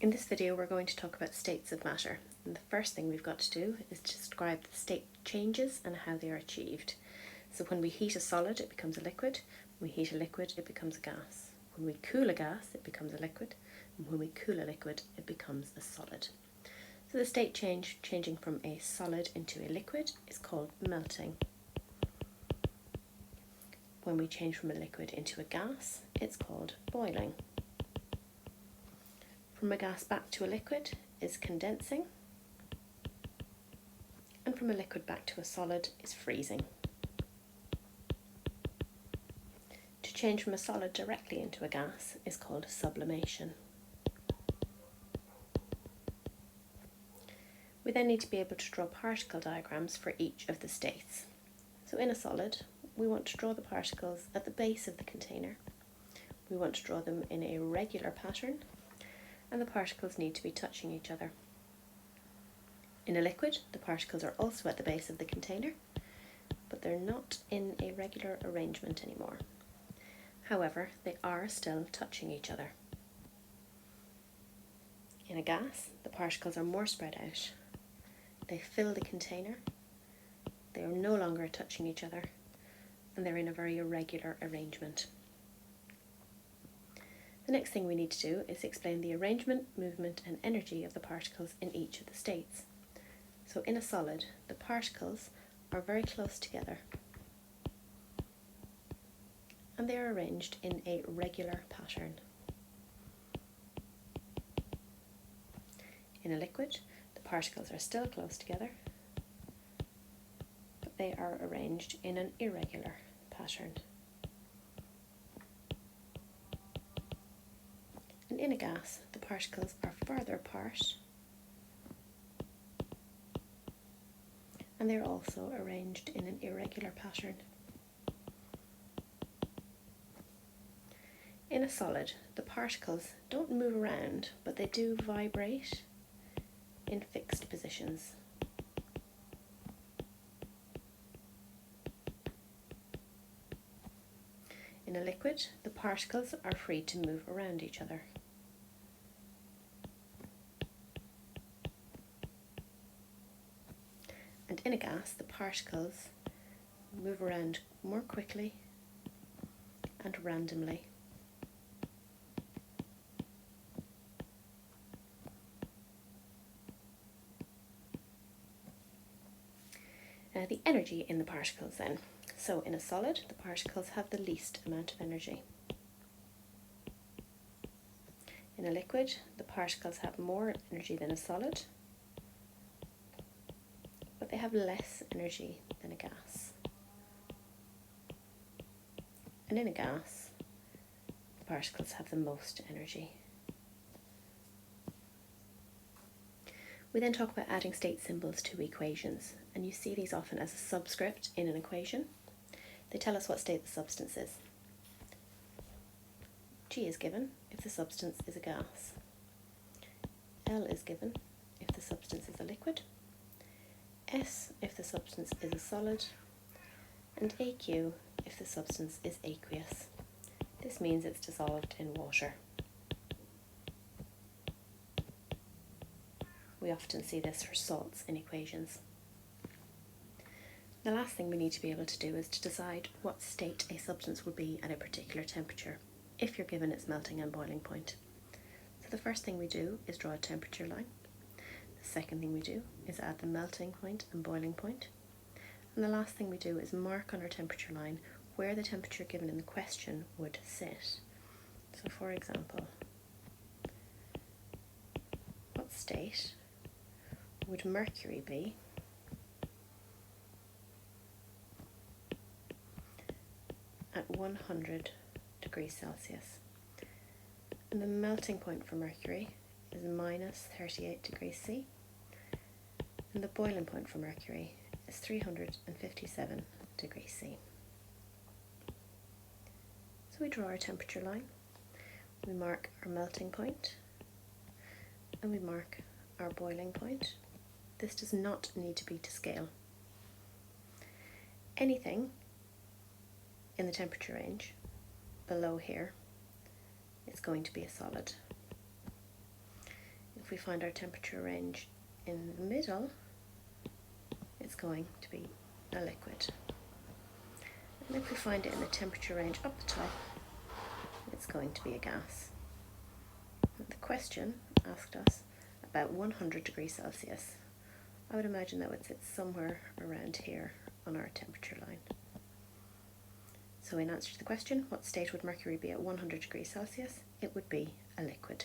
In this video we're going to talk about states of matter, and the first thing we've got to do is to describe the state changes and how they are achieved. So when we heat a solid it becomes a liquid, when we heat a liquid it becomes a gas, when we cool a gas it becomes a liquid, and when we cool a liquid it becomes a solid. So the state changing from a solid into a liquid is called melting. When we change from a liquid into a gas it's called boiling. From a gas back to a liquid is condensing, and from a liquid back to a solid is freezing. To change from a solid directly into a gas is called sublimation. We then need to be able to draw particle diagrams for each of the states. So in a solid, we want to draw the particles at the base of the container. We want to draw them in a regular pattern, and the particles need to be touching each other. In a liquid, the particles are also at the base of the container, but they're not in a regular arrangement anymore. However, they are still touching each other. In a gas, the particles are more spread out. They fill the container, they are no longer touching each other, and they're in a very irregular arrangement. The next thing we need to do is explain the arrangement, movement and energy of the particles in each of the states. So in a solid, the particles are very close together and they are arranged in a regular pattern. In a liquid, the particles are still close together, but they are arranged in an irregular pattern. And in a gas, the particles are further apart and they're also arranged in an irregular pattern. In a solid, the particles don't move around, but they do vibrate in fixed positions. In a liquid, the particles are free to move around each other. And in a gas, the particles move around more quickly and randomly. The energy in the particles then. So in a solid, the particles have the least amount of energy. In a liquid, the particles have more energy than a solid, but they have less energy than a gas. And in a gas, the particles have the most energy. We then talk about adding state symbols to equations, and you see these often as a subscript in an equation. They tell us what state the substance is. G is given if the substance is a gas. L is given if the substance is a liquid. S if the substance is a solid. And AQ if the substance is aqueous. This means it's dissolved in water. We often see this for salts in equations. The last thing we need to be able to do is to decide what state a substance will be at a particular temperature, if you're given its melting and boiling point. So the first thing we do is draw a temperature line. The second thing we do is add the melting point and boiling point. And the last thing we do is mark on our temperature line where the temperature given in the question would sit. So for example, what state would mercury be at 100 degrees Celsius? And the melting point for mercury is minus 38 degrees C, and the boiling point for mercury is 357 degrees C. So we draw our temperature line, we mark our melting point, and we mark our boiling point. This does not need to be to scale. Anything in the temperature range below here is going to be a solid. if we find our temperature range in the middle, it's going to be a liquid. And if we find it in the temperature range up the top, it's going to be a gas. The question asked us about 100 degrees Celsius. I would imagine that would sit somewhere around here on our temperature line. So in answer to the question, what state would mercury be at 100 degrees Celsius? It would be a liquid.